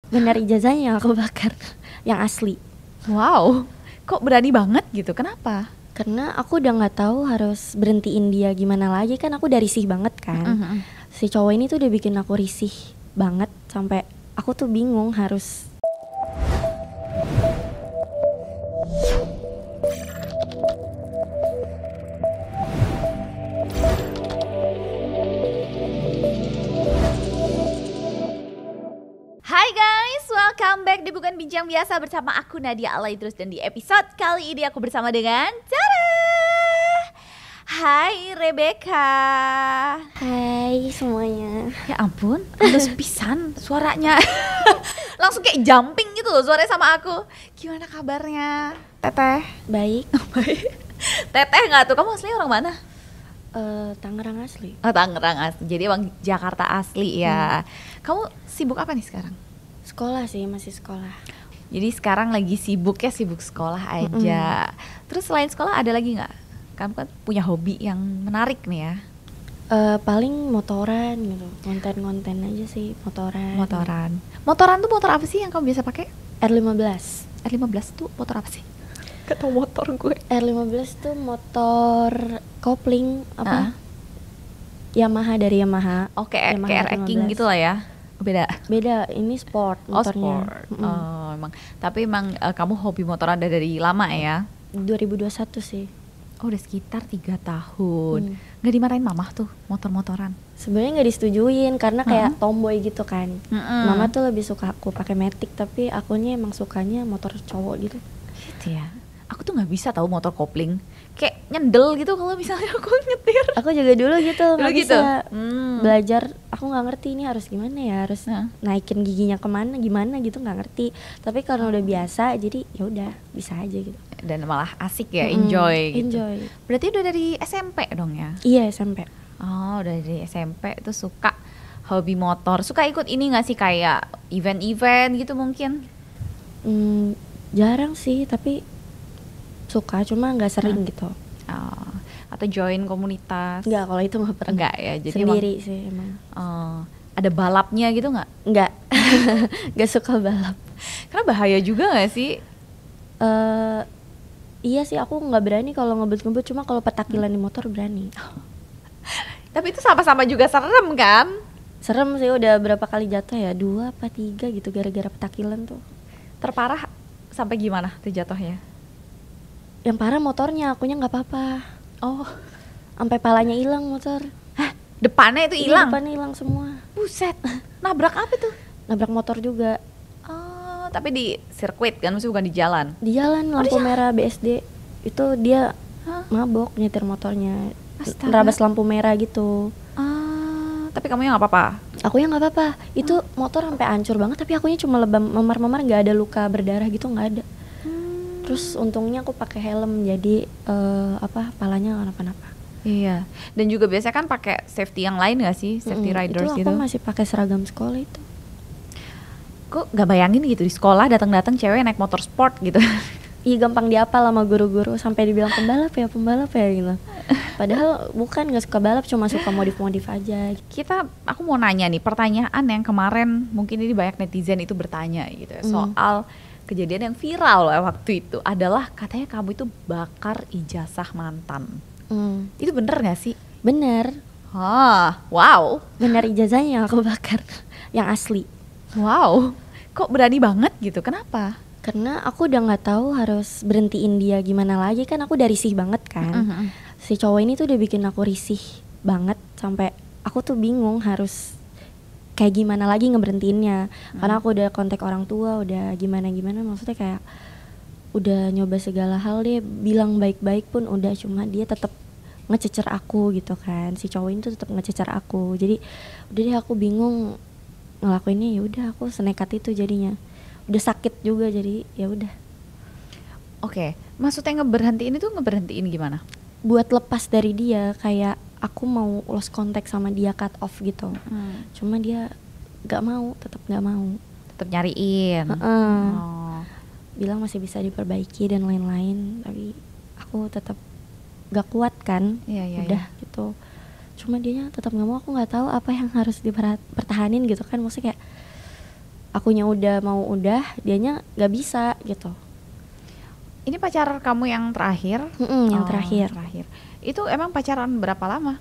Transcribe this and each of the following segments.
Bener, ijazahnya yang aku bakar, yang asli. Wow, kok berani banget gitu, kenapa? Karena aku udah nggak tahu harus berhentiin dia gimana lagi, kan aku udah risih banget kan. Si cowok ini tuh udah bikin aku risih banget sampai aku tuh bingung harus. Hai guys, welcome back di Bukan Bincang Biasa bersama aku Nadia Alaidrus. Dan di episode kali ini aku bersama dengan Tara. Hai Rebecca. Hai semuanya. Ya ampun, halus pisan suaranya. Langsung kayak jumping gitu loh suaranya sama aku. Gimana kabarnya Teteh? Baik. Baik. Teteh gak tuh, kamu aslinya orang mana? Tangerang asli. Oh, Tangerang asli, jadi emang Jakarta asli ya. Kamu sibuk apa nih sekarang? Sekolah sih, masih sekolah. Jadi sekarang lagi sibuk sekolah aja. Terus selain sekolah ada lagi nggak? Kamu kan punya hobi yang menarik nih ya. Paling motoran gitu, konten-konten aja sih, motoran. Motoran tuh motor apa sih yang kamu biasa pakai? R15. R15 tuh motor apa sih? Gak tau motor gue. R15 tuh motor kopling apa? Yamaha, dari Yamaha. Oke, Yamaha kayak R-King gitu lah ya. Beda. Ini sport motornya. Sport. Oh, emang. Tapi emang kamu hobi motoran dari lama ya? 2021 sih. Oh, udah sekitar 3 tahun. Nggak dimarahin mama tuh motor-motoran? Sebenarnya nggak disetujuin karena kayak tomboy gitu kan. Mama tuh lebih suka aku pakai Matic, tapi akunya emang sukanya motor cowok gitu. Gitu ya. Aku tuh nggak bisa tahu motor kopling, kayak nyendel gitu kalau misalnya aku nyetir. Aku juga dulu gitu, nggak gitu? bisa belajar. Aku nggak ngerti ini harus gimana ya, harus naikin giginya kemana, gimana gitu, nggak ngerti. Tapi karena udah biasa, jadi ya udah bisa aja gitu. Dan malah asik ya, enjoy gitu. Enjoy. Berarti udah dari SMP dong ya? Iya, SMP. Oh, udah dari SMP tuh suka hobi motor. Suka ikut ini nggak sih, kayak event-event gitu mungkin? Jarang sih, tapi suka, cuma nggak sering gitu. Atau join komunitas? Nggak, kalau itu nggak pernah. Enggak ya, jadi sendiri sih emang. Ada balapnya gitu nggak? Nggak. Nggak suka balap. Karena bahaya juga nggak sih? Iya sih, aku nggak berani kalau ngebut-ngebut, cuma kalau petakilan di motor berani. Tapi itu sama-sama juga serem kan? Serem sih, udah berapa kali jatuh ya, 2 apa 3 gitu gara-gara petakilan tuh. Terparah sampai gimana tuh jatuhnya? Yang parah motornya, akunya nggak apa-apa. Oh, sampai palanya hilang motor. Hah? Depannya itu hilang? Depannya hilang semua. Buset, nabrak apa tuh? Nabrak motor juga. Oh, tapi di sirkuit kan, maksudnya bukan di jalan? Di jalan, lampu merah BSD. Itu dia mabok nyetir motornya. Nerabas lampu merah gitu. Tapi kamunya nggak apa-apa? Akunya nggak apa-apa. Itu motor sampai hancur banget, tapi akunya cuma lebam, memar-memar, nggak ada luka berdarah gitu, nggak ada. Terus untungnya aku pakai helm, jadi palanya nggak kenapa-napa. Iya. Dan juga biasanya kan pakai safety yang lain nggak sih, safety riders gitu? Itu aku masih pakai seragam sekolah itu. Kok nggak bayangin gitu di sekolah datang-datang cewek naik motor sport gitu? Iya, gampang diapal sama guru-guru, sampai dibilang pembalap ya gitu. Padahal bukan, nggak suka balap, cuma suka modif-modif aja. Aku mau nanya nih, pertanyaan yang kemarin mungkin ini banyak netizen itu bertanya gitu ya, soal kejadian yang viral waktu itu adalah katanya kamu itu bakar ijazah mantan. Itu bener gak sih? Bener. Wow. Bener, ijazahnya yang aku bakar, yang asli. Wow. Kok berani banget gitu? Kenapa? Karena aku udah nggak tahu harus berhentiin dia gimana lagi, kan aku udah risih banget kan. Si cowok ini tuh udah bikin aku risih banget sampai aku tuh bingung harus kayak gimana lagi ngeberhentiinnya. Karena aku udah kontak orang tua, udah gimana-gimana, maksudnya kayak udah nyoba segala hal, dia bilang baik-baik pun udah, cuma dia tetap ngececer aku gitu kan. Si cowok ini tuh tetap ngececer aku. Jadi udah deh, aku bingung ngelakuinnya. Ya udah, aku senekat itu jadinya. Udah sakit juga, jadi ya udah. Oke, maksudnya ngeberhentiin itu ngeberhentiin gimana? Buat lepas dari dia, kayak aku mau lost contact sama dia, cut off gitu. Cuma dia tetap nggak mau. Tetap nyariin. Bilang masih bisa diperbaiki dan lain-lain, tapi aku tetap gak kuat kan. Udah gitu. Cuma dianya tetap nggak mau. Aku nggak tahu apa yang harus dipertahanin gitu kan. Maksudnya kayak akunya udah mau dianya nggak bisa gitu. Ini pacar kamu yang terakhir? Yang terakhir. Itu emang pacaran berapa lama?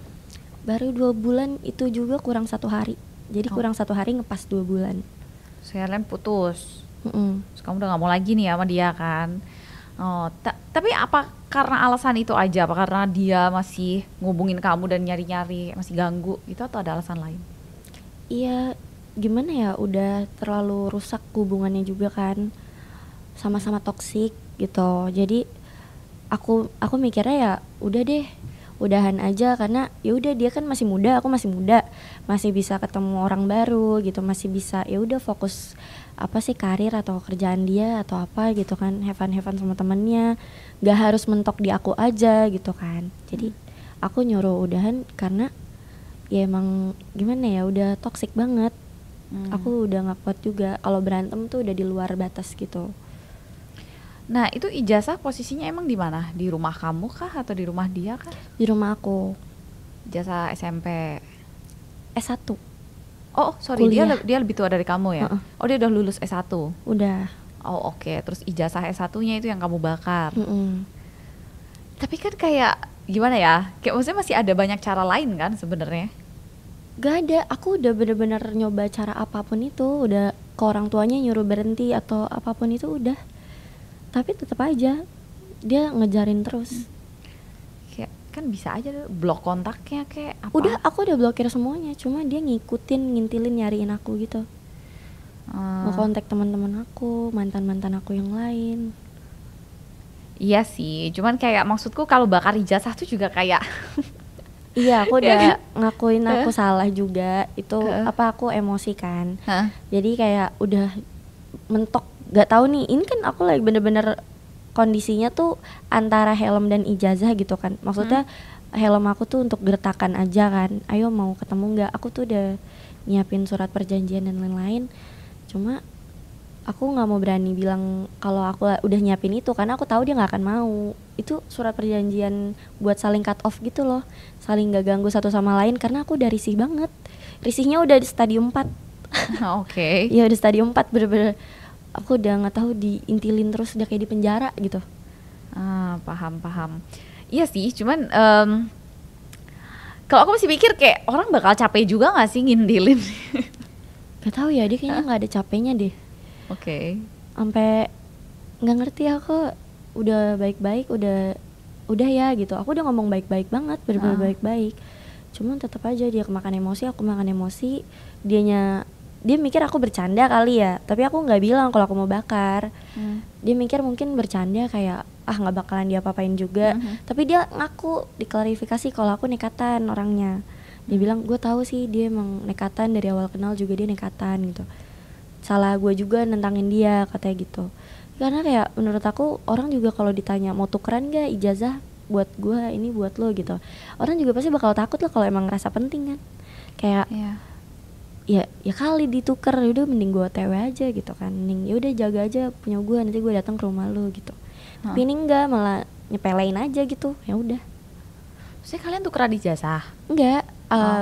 Baru 2 bulan, itu juga kurang 1 hari. Jadi kurang 1 hari ngepas 2 bulan. Sekalian putus. Terus kamu udah gak mau lagi nih sama dia kan? Tapi apa karena alasan itu aja? Apa karena dia masih ngubungin kamu dan nyari-nyari, masih ganggu gitu, atau ada alasan lain? Iya, gimana ya, udah terlalu rusak hubungannya juga kan, sama-sama toksik gitu. Jadi aku mikirnya ya udah deh, udahan aja, karena ya udah dia kan masih muda, aku masih muda, masih bisa ketemu orang baru gitu, masih bisa ya udah fokus apa sih, karir atau kerjaan dia atau apa gitu kan, have fun sama temennya, nggak harus mentok di aku aja gitu kan. Jadi aku nyuruh udahan karena ya emang gimana ya, udah toksik banget. Aku udah nggak kuat juga kalau berantem tuh, udah di luar batas gitu. Nah, itu ijazah posisinya emang di mana? Di rumah kamu kah atau di rumah dia kah? Di rumah aku. Ijazah SMP. S1. Oh, sorry, dia lebih tua dari kamu ya? Oh, dia udah lulus S1. Udah. Oh, oke. Terus ijazah S1-nya itu yang kamu bakar. Tapi kan kayak gimana ya? Kayak maksudnya masih ada banyak cara lain kan sebenarnya? Gak ada. Aku udah bener-bener nyoba cara apapun itu, udah ke orang tuanya nyuruh berhenti atau apapun itu udah. Tapi tetap aja dia ngejarin terus. Kayak kan bisa aja blok kontaknya kayak apa? Aku udah blokir semuanya, cuma dia ngikutin, ngintilin, nyariin aku gitu. Ngekontak teman-teman aku, mantan-mantan aku yang lain. Iya sih, cuman kayak maksudku kalau bakar ijazah tuh juga kayak iya, aku udah ngakuin aku salah juga. Itu aku emosi kan. Jadi kayak udah mentok, gak tahu nih, ini kan aku lagi bener-bener kondisinya tuh antara helm dan ijazah gitu kan. Maksudnya helm aku tuh untuk gertakan aja kan, ayo mau ketemu nggak, aku tuh udah nyiapin surat perjanjian dan lain-lain. Cuma aku nggak mau berani bilang kalau aku udah nyiapin itu, karena aku tahu dia nggak akan mau. Itu surat perjanjian buat saling cut off gitu loh, saling nggak ganggu satu sama lain, karena aku udah risih banget. Risihnya udah di stadium 4. Oke. Iya, udah stadium 4, bener-bener aku udah nggak tahu, diintilin terus, udah kayak di penjara gitu. Paham. Iya sih, cuman kalau aku masih pikir kayak orang bakal capek juga nggak sih ngintilin? Gak tahu ya, dia kayaknya nggak ada capeknya deh. Oke. Sampai nggak ngerti aku, udah baik-baik, udah ya gitu. Aku udah ngomong baik-baik banget, bener-bener baik-baik. Cuman tetap aja dia kemakan emosi, aku makan emosi. Dia mikir aku bercanda kali ya, tapi aku nggak bilang kalau aku mau bakar. Dia mikir mungkin bercanda, kayak nggak bakalan dia apa-apain juga. Tapi dia ngaku, diklarifikasi kalau aku nekatan orangnya. Dia bilang, gue tahu sih dia emang nekatan, dari awal kenal juga dia nekatan gitu. Salah gue juga nentangin dia, katanya gitu. Karena kayak menurut aku, orang juga kalau ditanya mau tukeran gak ijazah buat gue, ini buat lo gitu, orang juga pasti bakal takut lah kalau emang ngerasa penting kan. Kayak ya kali ditukar, udah mending gue TW aja gitu kan, mending ya udah jaga aja punya gue, nanti gue datang ke rumah lo gitu. Tapi ini enggak, malah nyepelein aja gitu. Ya udah. Maksudnya kalian tukeran ijazah? Enggak,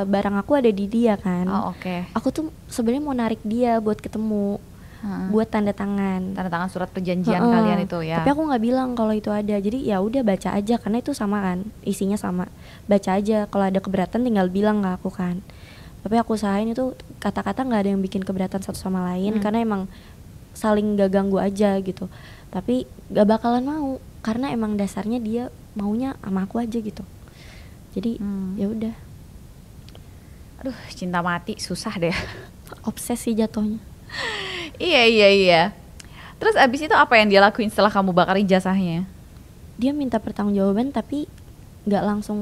barang aku ada di dia kan. Oke. Aku tuh sebenarnya mau narik dia buat ketemu, buat tanda tangan surat perjanjian kalian itu ya. Tapi aku nggak bilang kalau itu ada. Jadi ya udah baca aja, karena itu sama kan, isinya sama. Baca aja, kalau ada keberatan tinggal bilang ke aku kan. Tapi aku usahain itu kata-kata nggak ada yang bikin keberatan satu sama lain, karena emang saling gak ganggu aja gitu. Tapi gak bakalan mau, karena emang dasarnya dia maunya sama aku aja gitu. Jadi ya udah. Aduh, cinta mati susah deh. Obsesi jatuhnya. Iya. Terus abis itu apa yang dia lakuin setelah kamu bakar ijazahnya? Dia minta pertanggungjawaban, tapi nggak langsung.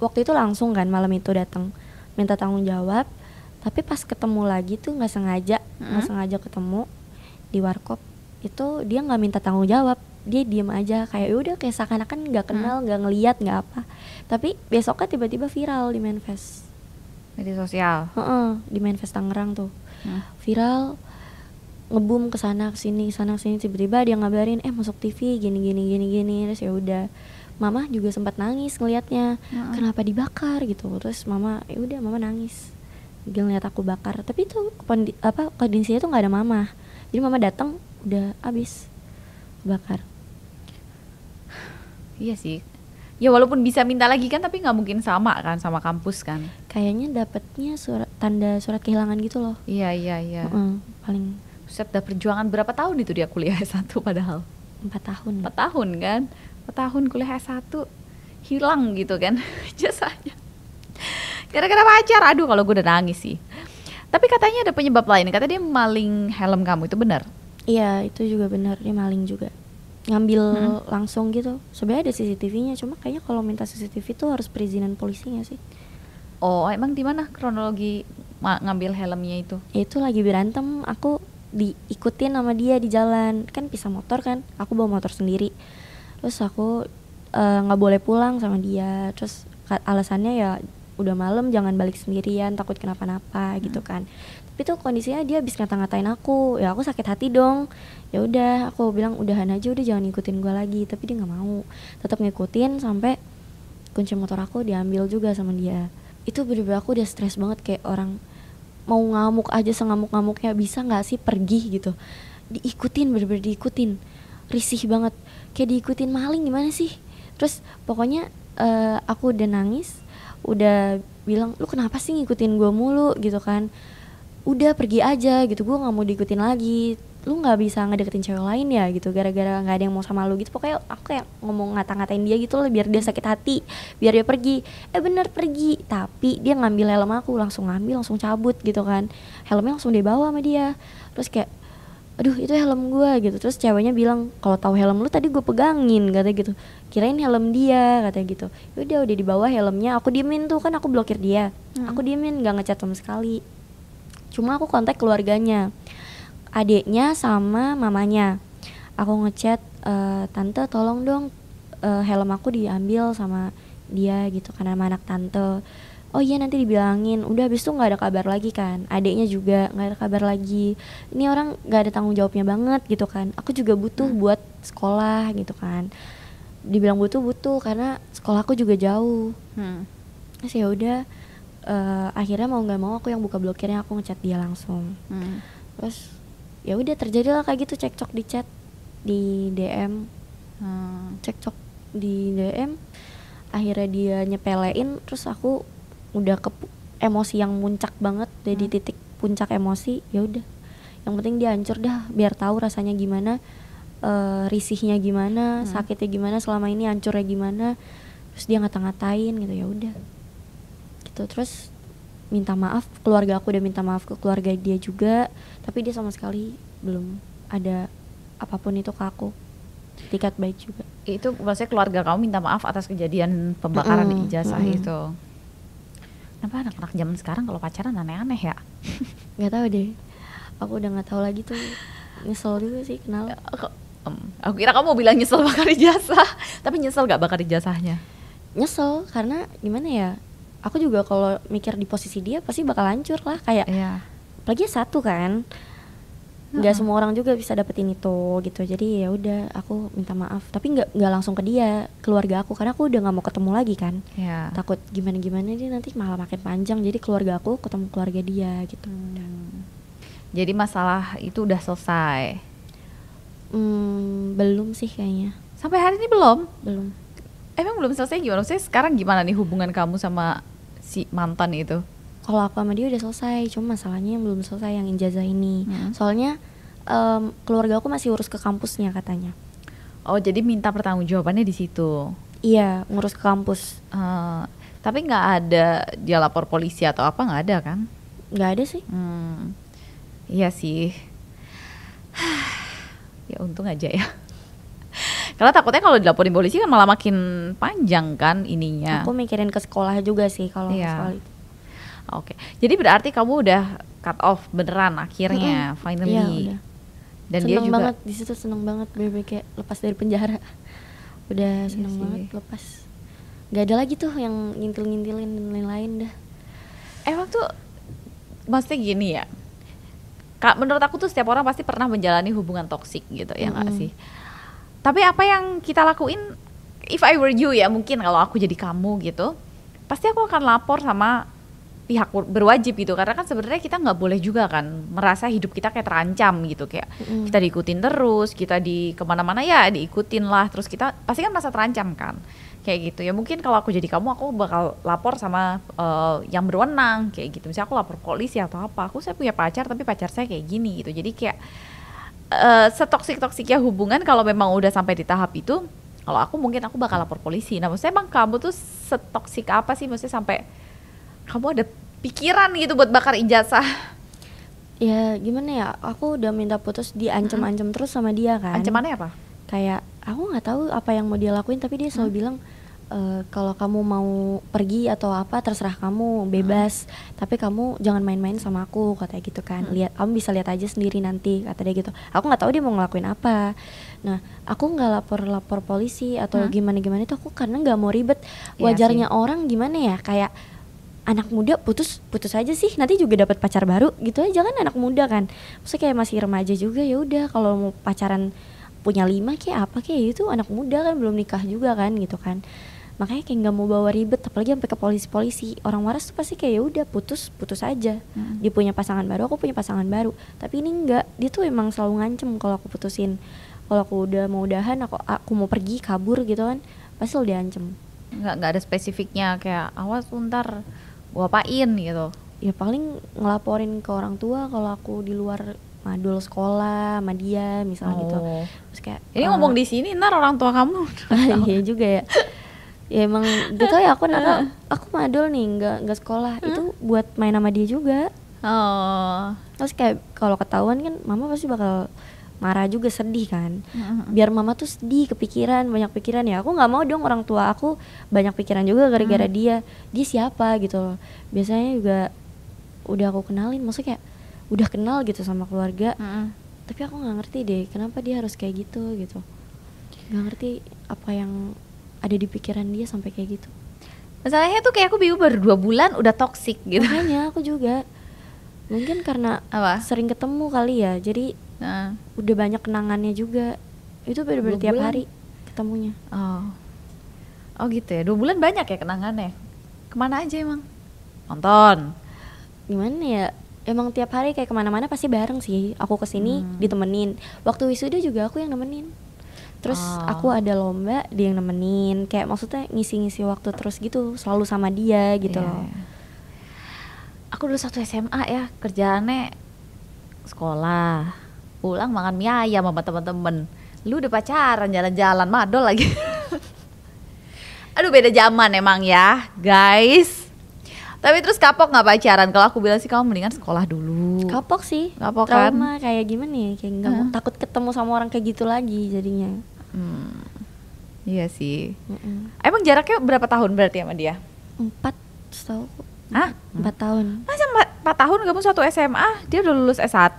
Waktu itu langsung kan, malam itu datang minta tanggung jawab. Tapi pas ketemu lagi tuh nggak sengaja ketemu di warkop itu, dia nggak minta tanggung jawab, dia diem aja, kayak udah kayak seakan-akan nggak kenal, nggak ngeliat, nggak apa. Tapi besoknya tiba-tiba viral di Manifest, media sosial. Di Manifest Tangerang tuh viral, ngebum kesana kesini, tiba-tiba dia ngabarin masuk TV gini. Terus ya udah, mama juga sempat nangis ngelihatnya, kenapa dibakar gitu. Terus mama ya udah, mama nangis dia ngeliat aku bakar. Tapi itu kondisinya tuh nggak ada mama, jadi mama datang udah abis bakar. Iya sih. Ya walaupun bisa minta lagi kan, tapi nggak mungkin sama kan sama kampus kan. Kayaknya dapetnya tanda surat kehilangan gitu loh. Iya. Paling. Buset, udah perjuangan berapa tahun itu dia kuliah S1 padahal? 4 tahun. 4 tahun kan? 4 tahun kuliah S1 hilang gitu kan jasanya. Gara-gara pacar. Aduh, kalau gue udah nangis sih. Tapi katanya ada penyebab lain. Kata dia maling helm kamu, itu benar? Iya, itu juga benar, dia maling juga. Ngambil langsung gitu. Sebenarnya ada CCTV-nya, cuma kayaknya kalau minta CCTV tuh harus perizinan polisinya sih. Oh, emang di mana kronologi ngambil helmnya itu? Itu lagi berantem, aku diikutin sama dia di jalan. Kan pisah motor kan, aku bawa motor sendiri. Terus aku nggak boleh pulang sama dia. Terus alasannya ya udah malam, jangan balik sendirian, takut kenapa-napa gitu kan. Tapi tuh kondisinya dia habis ngata-ngatain aku, ya aku sakit hati dong. Ya udah, aku bilang udahan aja, udah jangan ngikutin gue lagi. Tapi dia nggak mau, tetap ngikutin sampai kunci motor aku diambil juga sama dia. Itu bener-bener aku udah stres banget, kayak orang mau ngamuk aja sengamuk-ngamuknya, bisa nggak sih pergi gitu. Diikutin, bener-bener diikutin, risih banget, kayak diikutin maling gimana sih. Terus pokoknya aku udah nangis, udah bilang lu kenapa sih ngikutin gue mulu gitu kan, udah pergi aja gitu, gue nggak mau diikutin lagi, lu nggak bisa ngedeketin cewek lain ya gitu, gara-gara nggak ada yang mau sama lu gitu. Pokoknya aku kayak ngomong ngata-ngatain dia gitu loh, biar dia sakit hati, biar dia pergi. Bener pergi, tapi dia ngambil helm aku, langsung ngambil, langsung cabut gitu kan, helmnya langsung dibawa sama dia. Terus kayak aduh itu helm gue gitu. Terus ceweknya bilang kalau tahu helm lu tadi gue pegangin, katanya gitu, kirain helm dia, katanya gitu. Udah dibawa helmnya, aku diemin tuh kan, aku blokir dia, aku diemin, nggak ngechat sama sekali. Cuma aku kontak keluarganya, adiknya sama mamanya. Aku ngechat, tante tolong dong helm aku diambil sama dia gitu kan, sama anak tante. Oh iya nanti dibilangin. Udah habis itu nggak ada kabar lagi kan, adiknya juga nggak ada kabar lagi. Ini orang nggak ada tanggung jawabnya banget gitu kan. Aku juga butuh buat sekolah gitu kan. Dibilang butuh karena sekolahku juga jauh. Terus ya udah, akhirnya mau nggak mau aku yang buka blokirnya, aku ngechat dia langsung. Terus ya udah terjadilah kayak gitu, cekcok di chat, di DM, cekcok di DM. Akhirnya dia nyepelein, terus aku udah ke emosi yang muncak banget, udah di titik puncak emosi. Ya udah, yang penting dia hancur dah, biar tahu rasanya gimana, risihnya gimana, sakitnya gimana, selama ini hancurnya gimana. Terus dia ngata-ngatain gitu, ya udah gitu. Terus minta maaf, keluarga aku udah minta maaf ke keluarga dia juga, tapi dia sama sekali belum ada apapun itu ke aku. Tiket baik juga. Itu maksudnya keluarga kamu minta maaf atas kejadian pembakaran ijazah itu. Kenapa anak-anak zaman sekarang kalau pacaran aneh-aneh ya? Nggak tahu deh, aku udah nggak tahu lagi tuh. Nyesel juga sih kenal. Aku kira kamu mau bilang nyesel bakar ijazah, tapi nyesel gak bakar ijazahnya? Nyesel karena gimana ya, aku juga kalau mikir di posisi dia pasti bakal hancur lah, kayak apalagi satu kan, nggak semua orang juga bisa dapetin itu gitu. Jadi ya udah, aku minta maaf, tapi nggak langsung ke dia, keluarga aku, karena aku udah nggak mau ketemu lagi kan. Takut gimana dia nanti malah makin panjang. Jadi keluarga aku ketemu keluarga dia gitu. Jadi masalah itu udah selesai? Belum sih kayaknya. Sampai hari ini belum? Belum. Emang belum selesai gimana? Maksudnya sekarang gimana nih hubungan kamu sama si mantan itu? Kalau aku sama dia udah selesai, cuma masalahnya yang belum selesai yang ijazah ini. Soalnya keluarga aku masih urus ke kampusnya katanya. Oh, jadi minta pertanggungjawabannya di situ? Iya, ngurus ke kampus. Tapi nggak ada dia lapor polisi atau apa, nggak ada kan? Nggak ada sih. Iya sih. Ya untung aja ya. Karena takutnya kalau dilaporin polisi kan malah makin panjang kan ininya. Aku mikirin ke sekolah juga sih kalau soal itu. Oke, jadi berarti kamu udah cut off beneran akhirnya, finally. Iya, udah. Dan seneng dia juga banget di situ, seneng banget, bener-bener kayak lepas dari penjara. Udah seneng banget lepas. Gak ada lagi tuh yang ngintil-ngintilin dan lain-lain dah. Emang tuh, maksudnya gini ya, Kak, menurut aku tuh setiap orang pasti pernah menjalani hubungan toksik gitu, ya nggak sih? Tapi apa yang kita lakuin, if I were you ya, mungkin kalau aku jadi kamu gitu, pasti aku akan lapor sama pihak berwajib gitu, karena kan sebenarnya kita nggak boleh juga kan merasa hidup kita kayak terancam gitu, kayak kita diikutin terus, kita di kemana-mana ya diikutin lah, terus kita pasti kan merasa terancam kan, kayak gitu ya. Mungkin kalau aku jadi kamu, aku bakal lapor sama yang berwenang kayak gitu, misalnya aku lapor polisi atau apa, saya punya pacar tapi pacar saya kayak gini gitu. Jadi kayak setoksik-toksiknya hubungan kalau memang udah sampai di tahap itu, kalau aku mungkin aku bakal lapor polisi. Nah maksudnya emang kamu tuh setoksik apa sih, maksudnya sampai kamu ada pikiran gitu buat bakar ijazah? Ya gimana ya, aku udah minta putus, diancam-ancam terus sama dia kan. Ancamannya apa? Kayak aku nggak tahu apa yang mau dia lakuin, tapi dia selalu bilang kalau kamu mau pergi atau apa terserah kamu, bebas, tapi kamu jangan main-main sama aku, katanya gitu kan. Lihat, kamu bisa lihat aja sendiri nanti, kata dia gitu. Aku nggak tahu dia mau ngelakuin apa. Nah aku nggak lapor polisi atau gimana itu, aku karena nggak mau ribet. Wajarnya orang gimana ya, kayak anak muda putus aja sih, nanti juga dapat pacar baru gitu aja kan, anak muda kan. Maksudnya kayak masih remaja juga, ya udah kalau mau pacaran punya 5 kayak apa kayak itu, anak muda kan belum nikah juga kan gitu kan. Makanya kayak nggak mau bawa ribet, apalagi sampai ke polisi. Orang waras tuh pasti kayak ya udah putus aja. Dia punya pasangan baru, aku punya pasangan baru. Tapi ini enggak, dia tuh emang selalu ngancem kalau aku putusin. Kalau aku udah mau udahan, aku mau pergi kabur gitu kan, pasti selalu diancem. Nggak ada spesifiknya kayak awas ntar gua apain gitu? Ya paling ngelaporin ke orang tua kalau aku di luar madul sekolah sama dia misalnya gitu. Terus kayak ini ngomong di sini ntar orang tua kamu. Iya juga ya. Ya emang gitu ya, aku madul nih, nggak sekolah. Itu buat main sama dia juga. Terus kayak kalau ketahuan kan mama pasti bakal marah juga, sedih kan. Biar mama tuh sedih, banyak pikiran ya. Aku nggak mau dong orang tua aku banyak pikiran juga gara-gara dia siapa gitu loh. Biasanya juga udah aku kenalin, maksudnya kayak udah kenal gitu sama keluarga. Tapi aku nggak ngerti deh kenapa dia harus kayak gitu. Nggak ngerti apa yang ada di pikiran dia sampai kayak gitu. Masalahnya tuh kayak aku bingung, baru 2 bulan udah toksik gitu. Makanya aku juga mungkin karena sering ketemu kali ya, jadi udah banyak kenangannya juga. Itu bener-bener tiap hari ketemunya. Oh gitu ya, 2 bulan banyak ya kenangannya. Kemana aja emang? Nonton? Gimana ya, emang tiap hari kayak kemana-mana pasti bareng sih. Aku kesini ditemenin, waktu wisuda juga aku yang nemenin. Terus aku ada lomba, dia yang nemenin. Kayak maksudnya ngisi-ngisi waktu terus gitu, selalu sama dia gitu loh. Aku dulu satu SMA ya, kerjaannya sekolah, pulang makan mie ayam sama temen-temen. Lu udah pacaran, jalan-jalan, madol lagi. Aduh beda zaman emang ya guys. Tapi terus kapok gak pacaran? Kalau aku bilang sih kamu mendingan sekolah dulu. Kapok sih, kapok kan? Trauma kayak gimana ya, kayak gak mau, takut ketemu sama orang kayak gitu lagi jadinya. Iya sih. Emang jaraknya berapa tahun berarti sama dia? 4 setahu. 4 tahun. Masa 4 tahun kamu satu SMA, dia udah lulus S1?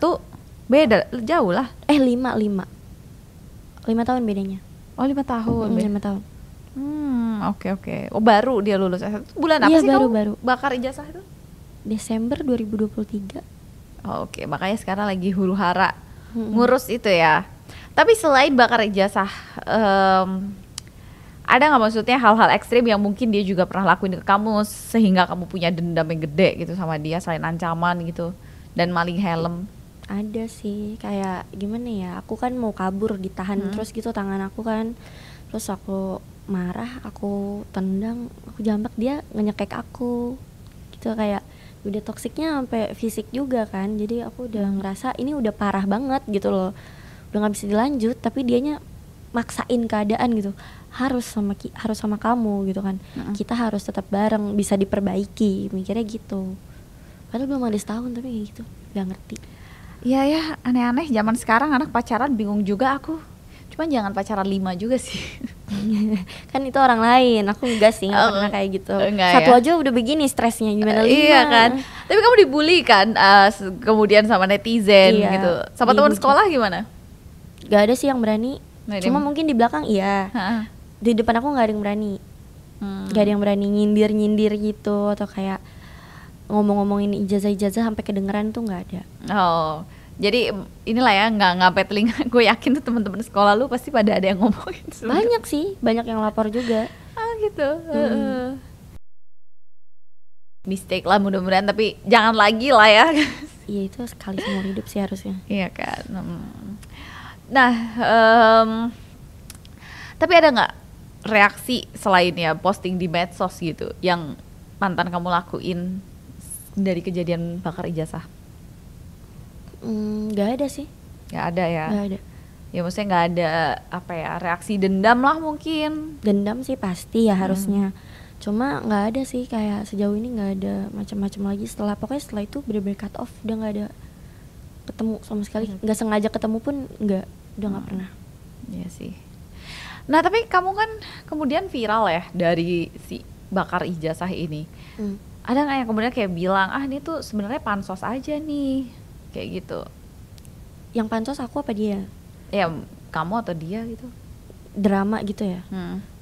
Beda, jauh lah. 5 tahun bedanya. Oh 5 tahun. 5 tahun. Oke. Oh baru dia lulus S1. Bulan apa sih baru. Bakar ijazah itu? Desember 2023. Oke, makanya sekarang lagi huru hara ngurus itu ya. Tapi selain bakar ijazah, ada nggak maksudnya hal-hal ekstrim yang mungkin dia juga pernah lakuin ke kamu sehingga kamu punya dendam yang gede gitu sama dia, selain ancaman gitu dan maling helm? Ada sih, kayak gimana ya, aku kan mau kabur, ditahan terus gitu tangan aku kan. Terus aku marah, aku tendang, aku jambak, dia ngenyekek aku gitu. Kayak udah toksiknya sampai fisik juga kan. Jadi aku udah ngerasa ini udah parah banget gitu loh, udah nggak bisa dilanjut. Tapi dianya maksain keadaan gitu, harus sama kamu gitu kan. Kita harus tetap bareng, bisa diperbaiki, mikirnya gitu. Padahal belum ada setahun tapi kayak gitu, nggak ngerti. Iya ya, aneh-aneh zaman sekarang anak pacaran, bingung juga aku. Cuman jangan pacaran 5 juga sih. Kan itu orang lain, aku enggak sih, nggak pernah kayak gitu. Satu aja udah begini stresnya, gimana 5? Iya kan. Tapi kamu dibully kan kemudian sama netizen gitu. Sama teman sekolah gimana? Gak ada sih yang berani. Cuma mungkin di belakang iya. Di depan aku nggak ada yang berani. Gak ada yang berani nyindir gitu atau kayak ngomong-ngomongin ijazah sampai kedengeran tuh nggak ada. Jadi inilah ya, nggak sampai telinga. Gue yakin tuh teman-teman sekolah lu pasti pada ada yang ngomongin. Banyak sih, banyak yang lapor juga. Gitu. mistake lah mudah-mudahan, tapi jangan lagi lah ya. Iya, itu sekali seumur hidup sih harusnya. Iya kan. Nah, tapi ada nggak reaksi selain ya posting di medsos gitu yang mantan kamu lakuin dari kejadian bakar ijazah? Nggak ada sih. Nggak ada ya? Nggak ada. Ya maksudnya nggak ada apa ya, reaksi dendam lah mungkin. Dendam sih pasti ya harusnya. Cuma nggak ada sih, kayak sejauh ini nggak ada macam-macam lagi. Pokoknya setelah itu bener-bener cut off, udah nggak ada ketemu sama sekali. Nggak sengaja ketemu pun udah nggak pernah. Iya sih. Nah tapi kamu kan kemudian viral ya dari si bakar ijazah ini. Ada nggak yang kemudian kayak bilang, ini tuh sebenarnya pansos aja nih, kayak gitu? Yang pansos aku apa dia? Ya kamu atau dia gitu? Drama gitu ya?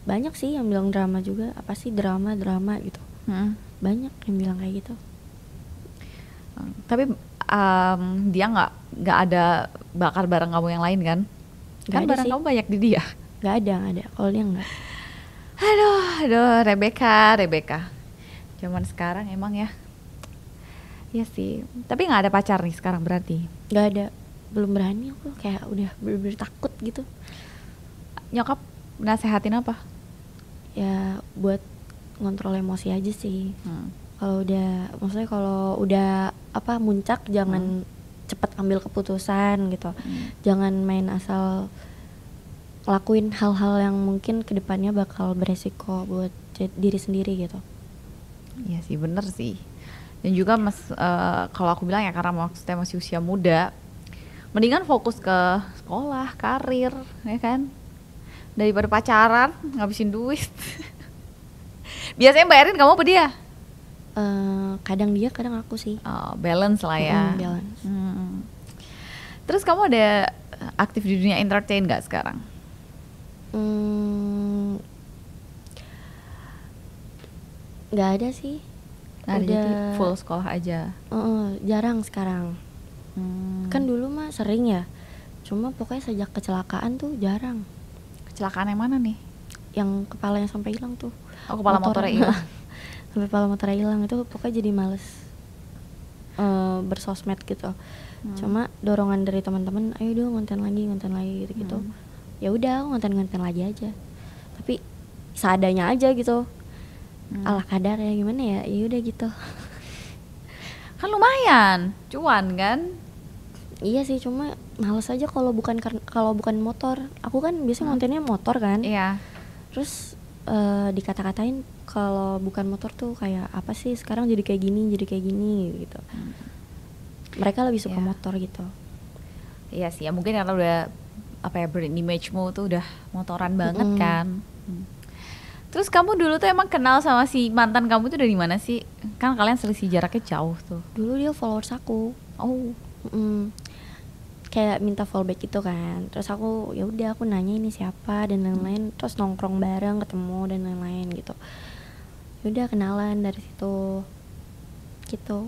Banyak sih yang bilang drama juga. Apa sih drama gitu? Banyak yang bilang kayak gitu. Tapi dia nggak ada bakar bareng kamu yang lain kan? Kan barang kamu banyak di dia. Nggak ada. Kalau dia nggak. Aduh, Rebecca. Zaman sekarang emang ya. Iya sih. Tapi nggak ada pacar nih sekarang berarti? Nggak ada. Belum berani aku, kayak udah bener-bener takut gitu. Nyokap nasehatin apa? Ya buat ngontrol emosi aja sih. Maksudnya kalau udah muncak jangan cepat ambil keputusan gitu. Jangan main asal lakuin hal-hal yang mungkin kedepannya bakal beresiko buat diri sendiri gitu. Iya sih, bener sih. Dan juga kalau aku bilang ya, karena maksudnya masih usia muda, mendingan fokus ke sekolah, karir, ya kan, daripada pacaran ngabisin duit. Biasanya bayarin kamu apa dia? Kadang dia, kadang aku sih. Balance lah ya. Balance. Terus kamu ada aktif di dunia entertain nggak sekarang? Nggak ada sih. Udah jadi full sekolah aja. Jarang sekarang. Kan dulu mah sering ya. Cuma pokoknya sejak kecelakaan tuh jarang. Kecelakaan yang mana nih? Yang kepalanya sampai hilang tuh. Kepala motornya hilang. Sampai kepala motornya hilang itu pokoknya jadi males bersosmed gitu. Cuma dorongan dari teman-teman, ayo dong ngonten lagi gitu. Ya udah, aku ngonten lagi aja. Tapi seadanya aja gitu. Ala kadar ya, gimana ya? Ya udah gitu. Kan lumayan, cuan kan? Iya sih, cuma males aja kalau bukan motor. Aku kan biasanya ngontennya motor kan. Iya. Terus dikata-katain kalau bukan motor tuh kayak apa sih sekarang jadi kayak gini gitu. Mereka lebih suka motor gitu. Iya sih, ya mungkin karena udah brand image-mu tuh udah motoran banget kan. Terus kamu dulu tuh emang kenal sama si mantan kamu tuh dari mana sih? Kan kalian selisih jaraknya jauh tuh. Dulu dia followers aku. Kayak minta follow back gitu kan. Terus aku ya udah, aku nanya ini siapa dan lain-lain. Terus nongkrong bareng, ketemu dan lain-lain gitu. Ya udah kenalan dari situ. Gitu.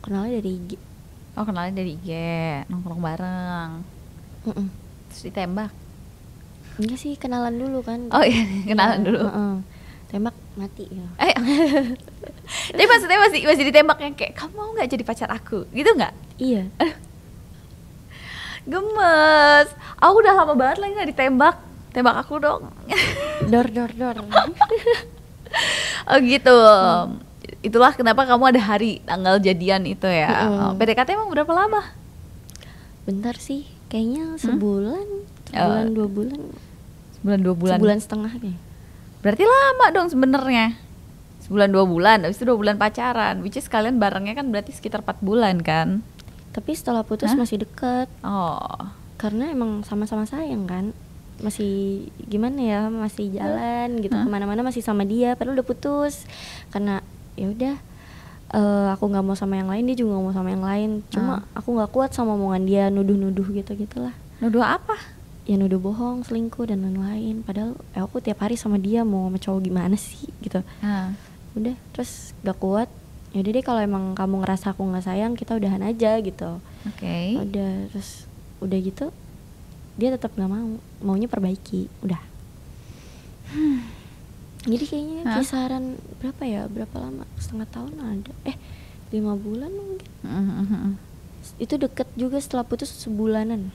Kenalnya dari IG. Kenalnya dari IG, nongkrong bareng. Terus ditembak? Enggak sih, kenalan dulu kan. Oh iya, kenalan dulu. Tembak mati ya. Tapi maksudnya masih ditembak yang kayak, kamu mau nggak jadi pacar aku? Gitu nggak? Iya. Gemes. Aku udah lama banget lagi nggak ditembak. Tembak aku dong. Dor. Oh gitu. Itulah kenapa kamu ada hari tanggal jadian itu ya. PDKT emang berapa lama? Bentar sih, kayaknya sebulan 2 bulan. Sebulan setengah nih. Berarti lama dong sebenarnya. Sebulan 2 bulan, habis itu 2 bulan pacaran. Which is kalian barengnya kan berarti sekitar 4 bulan kan? Tapi setelah putus masih deket. Karena emang sama-sama sayang kan. Masih gimana ya, masih jalan gitu kemana-mana masih sama dia. Padahal udah putus. Karena ya udah, aku nggak mau sama yang lain, dia juga nggak mau sama yang lain. Cuma aku nggak kuat sama omongan dia, nuduh-nuduh gitu-gitulah. Nuduh apa? Ya nuduh bohong, selingkuh dan lain-lain. Padahal aku tiap hari sama dia, mau sama cowok gimana sih gitu. Udah, terus gak kuat. Yaudah deh, kalau emang kamu ngerasa aku nggak sayang, kita udahan aja gitu. Oke. Udah, terus udah gitu dia tetap nggak mau, maunya perbaiki. Udah. Jadi kayaknya Hah? kisaran berapa lama, setengah tahun ada, 5 bulan mungkin. Itu deket juga, setelah putus sebulanan.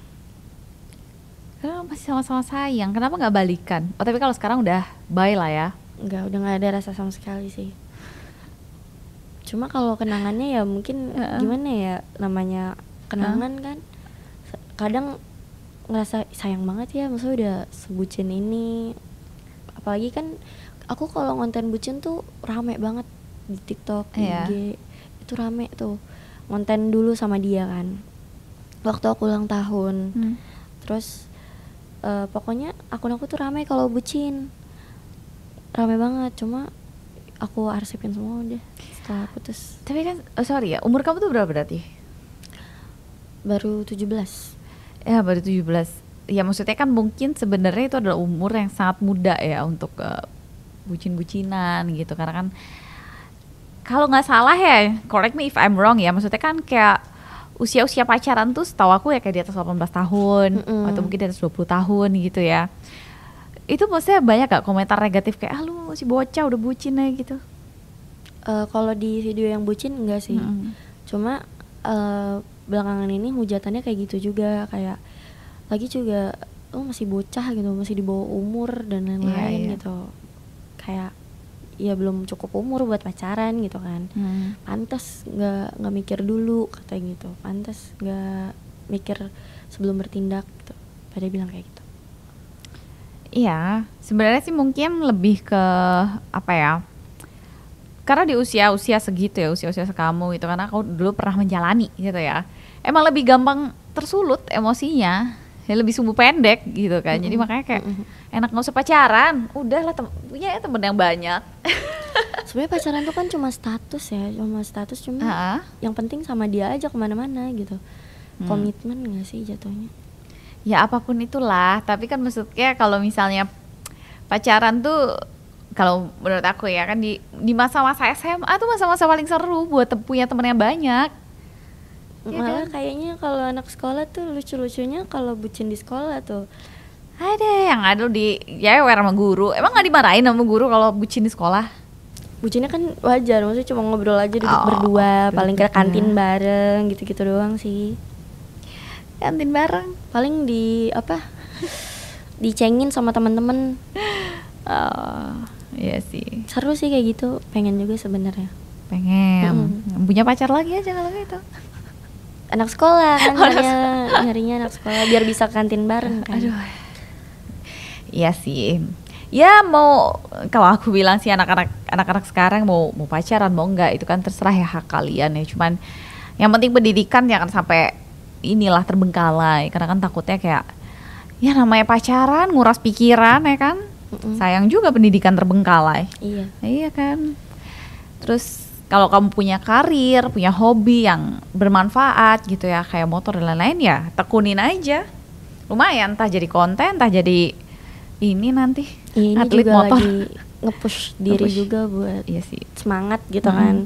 Karena masih sama-sama sayang, kenapa nggak balikan? Oh tapi kalau sekarang udah bye lah ya. Udah nggak ada rasa sama sekali sih. Cuma kalau kenangannya ya mungkin gimana ya, namanya kenangan kan kadang ngerasa sayang banget ya, maksudnya udah sebucin ini. Apalagi kan aku kalau konten bucin tuh rame banget di TikTok, IG itu rame tuh konten dulu sama dia kan waktu aku ulang tahun. Terus pokoknya akun aku tuh rame kalau bucin, rame banget. Cuma aku arsipin semua udah setelah putus. Tapi kan sorry ya, umur kamu tuh berapa berarti? Baru 17. Ya baru 17. Ya maksudnya kan mungkin sebenarnya itu adalah umur yang sangat muda ya untuk bucin-bucinan gitu. Karena kan kalau nggak salah ya, correct me if I'm wrong ya, maksudnya kan kayak usia-usia pacaran tuh setahu aku ya kayak di atas 18 tahun atau mungkin di atas 20 tahun gitu ya. Itu maksudnya banyak gak komentar negatif kayak lu masih bocah udah bucin aja gitu? Kalau di video yang bucin enggak sih. Cuma belakangan ini hujatannya kayak gitu juga, kayak lagi juga masih bocah gitu, masih di bawah umur dan lain-lain gitu. Kayak ya belum cukup umur buat pacaran gitu kan. Pantas nggak mikir dulu katanya gitu. Pantas nggak mikir sebelum bertindak gitu. Pada bilang kayak gitu. Iya, sebenarnya sih mungkin lebih ke apa ya? Karena di usia-usia segitu ya, usia-usia sekamu gitu, karena aku dulu pernah menjalani gitu ya. Emang lebih gampang tersulut emosinya, ya lebih sumbu pendek gitu kan. Jadi makanya kayak enak nggak usah pacaran, udahlah punya temen yang banyak. Sebenarnya pacaran tuh kan cuma status ya, cuma yang penting sama dia aja kemana-mana gitu. Komitmen nggak sih jatuhnya? Ya apapun itulah, tapi kan maksudnya kalau misalnya pacaran tuh, kalau menurut aku ya kan di masa-masa SMA tuh masa-masa paling seru buat punya temen yang banyak. Malah kan? Kayaknya kalau anak sekolah tuh lucu-lucunya kalau bucin di sekolah tuh. Ada yang ada di jewer sama guru. Emang nggak dimarahin sama guru kalau bucin di sekolah? Bucinnya kan wajar, maksudnya cuma ngobrol aja duduk berdua, paling ke kantin bareng gitu-gitu doang sih. Kantin bareng. Paling dicengin sama teman-teman. Iya sih. Seru sih kayak gitu, pengen juga sebenarnya. Pengen. Punya pacar lagi aja kalau gitu. Anak sekolah kan, nyarinya anak sekolah biar bisa kantin bareng kan. Aduh. Iya sih. Ya mau, kalau aku bilang sih anak-anak sekarang mau pacaran mau enggak itu kan terserah ya, hak kalian ya. Cuman yang penting pendidikan jangan sampai inilah terbengkalai, karena kan takutnya kayak ya namanya pacaran nguras pikiran ya kan. Sayang juga pendidikan terbengkalai. Iya kan. Terus kalau kamu punya karir, punya hobi yang bermanfaat gitu ya, kayak motor dan lain-lain ya tekunin aja. Lumayan, entah jadi konten, entah jadi ini nanti ini atlet juga motor. Lagi nge-push diri juga buat sih. Semangat gitu kan.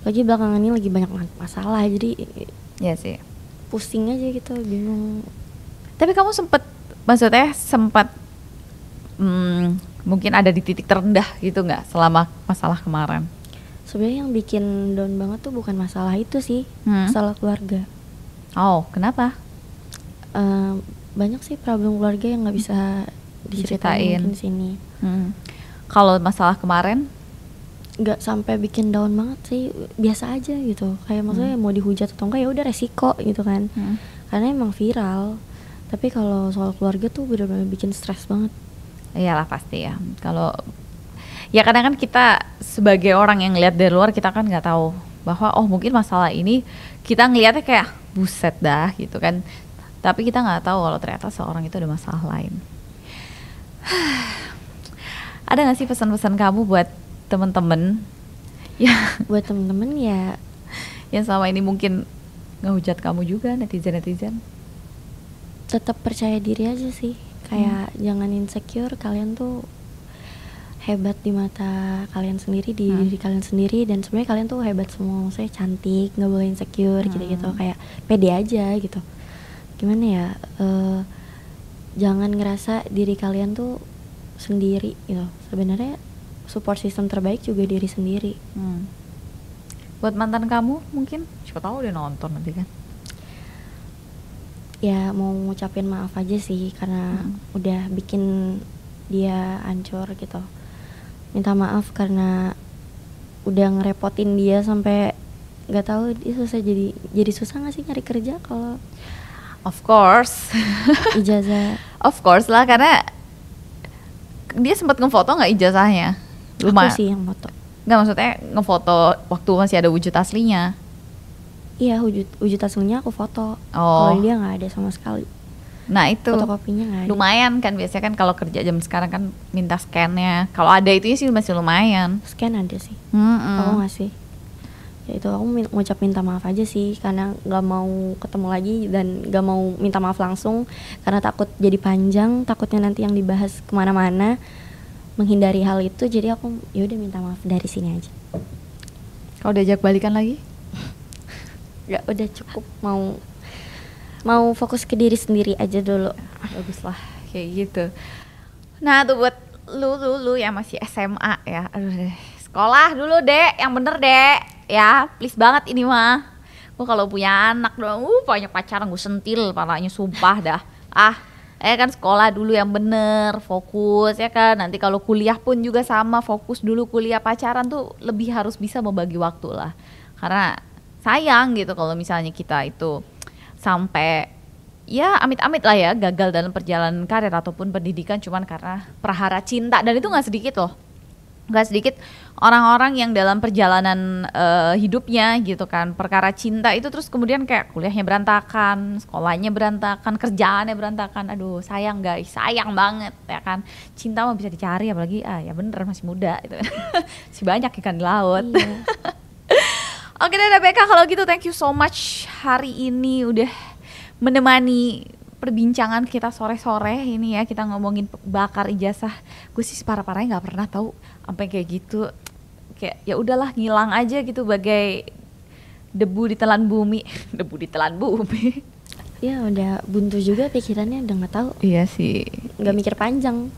Lagi belakangan ini lagi banyak masalah, jadi iya sih. Pusing aja gitu, bingung. Tapi kamu sempat mungkin ada di titik terendah gitu nggak selama masalah kemarin? Sebenarnya yang bikin down banget tuh bukan masalah itu sih, masalah keluarga. Oh, kenapa? Banyak sih problem keluarga yang nggak bisa diceritain di sini. Kalau masalah kemarin? Nggak sampai bikin down banget sih, biasa aja gitu. Kayak maksudnya mau dihujat atau enggak ya udah resiko gitu kan. Karena emang viral. Tapi kalau soal keluarga tuh benar-benar bikin stres banget. Iyalah pasti ya. Kalau ya kadang kan kita sebagai orang yang ngeliat dari luar, kita kan nggak tahu bahwa mungkin masalah ini kita ngeliatnya kayak buset dah gitu kan. Tapi kita nggak tahu kalau ternyata seorang itu ada masalah lain. Ada nggak sih pesan-pesan kamu buat temen-temen? Ya, buat temen-temen ya yang selama ini mungkin ngehujat kamu juga, netizen. Tetap percaya diri aja sih. Kayak jangan insecure, kalian tuh hebat di mata kalian sendiri, di diri kalian sendiri, dan sebenarnya kalian tuh hebat semua. Maksudnya cantik, nggak boleh insecure gitu-gitu. Kayak pede aja gitu. Gimana ya? Jangan ngerasa diri kalian tuh sendiri gitu. Sebenarnya support system terbaik juga diri sendiri. Buat mantan kamu mungkin, siapa tahu dia nonton nanti kan. Ya mau ngucapin maaf aja sih karena udah bikin dia hancur gitu. Minta maaf karena udah ngerepotin dia sampai nggak tahu dia susah, jadi susah nggak sih nyari kerja kalau of course ijazah. Of course lah, karena dia sempat ngefoto nggak ijazahnya? Lumayan. Aku sih yang foto. Nggak, maksudnya ngefoto waktu masih ada wujud aslinya. Iya, wujud aslinya aku foto. Oh. Kalau dia nggak ada sama sekali. Nah itu fotokopinya nggak ada. Lumayan kan, biasanya kan kalau kerja jam sekarang kan minta scan-nya. Kalau ada itu sih masih lumayan. Scan ada sih. Aku ngasih. Ya itu aku ngucap minta maaf aja sih karena nggak mau ketemu lagi dan nggak mau minta maaf langsung karena takut jadi panjang, takutnya nanti yang dibahas kemana-mana. Menghindari hal itu, jadi aku yaudah minta maaf dari sini aja. Kalau diajak balikan lagi? Gak, udah cukup, mau fokus ke diri sendiri aja dulu. Bagus lah kayak gitu. Nah tuh buat lu yang masih SMA ya, aduh deh, sekolah dulu dek, yang bener dek ya, please banget ini mah. Gue kalau punya anak dong, banyak pacaran gue sentil palanya, sumpah dah. Kan sekolah dulu yang bener, fokus ya kan. Nanti kalau kuliah pun juga sama, fokus dulu kuliah. Pacaran tuh lebih harus bisa membagi waktu lah. Karena sayang gitu kalau misalnya kita itu sampai ya amit-amit lah ya gagal dalam perjalanan karir ataupun pendidikan cuman karena prahara cinta. Dan itu gak sedikit loh. Gak sedikit orang-orang yang dalam perjalanan hidupnya gitu kan, perkara cinta itu terus kemudian kayak kuliahnya berantakan, sekolahnya berantakan, kerjaannya berantakan. Aduh sayang guys, sayang banget ya kan. Cinta mah bisa dicari, apalagi ya bener masih muda itu. Masih banyak ikan di laut. Iya. Oke deh Rebecca, kalau gitu thank you so much hari ini udah menemani perbincangan kita sore-sore ini ya. Kita ngomongin bakar ijazah. Gue sih parah-parahnya gak pernah tahu sampai kayak gitu. Kayak ya udahlah, ngilang aja gitu bagai debu ditelan bumi. Debu ditelan bumi. Ya udah buntu juga pikirannya, udah gak tahu. Iya sih, gak mikir panjang.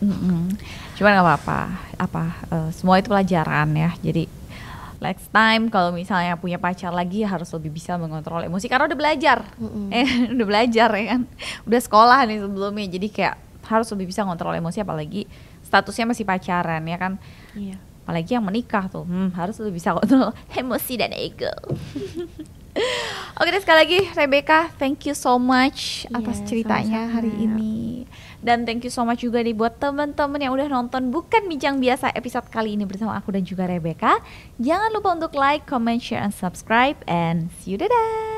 Cuman gak apa-apa, semua itu pelajaran ya. Jadi next time kalau misalnya punya pacar lagi harus lebih bisa mengontrol emosi karena udah belajar. Udah belajar ya kan, udah sekolah nih sebelumnya, jadi kayak harus lebih bisa ngontrol emosi, apalagi statusnya masih pacaran ya kan. Iya. Apalagi yang menikah tuh harus lebih bisa kontrol emosi dan ego. Oke deh, sekali lagi Rebecca, thank you so much atas ceritanya sama-sama hari ini. Dan thank you so much juga nih buat teman-teman yang udah nonton Bukan Bincang Biasa episode kali ini bersama aku dan juga Rebecca. Jangan lupa untuk like, comment, share, and subscribe. And see you, dadah!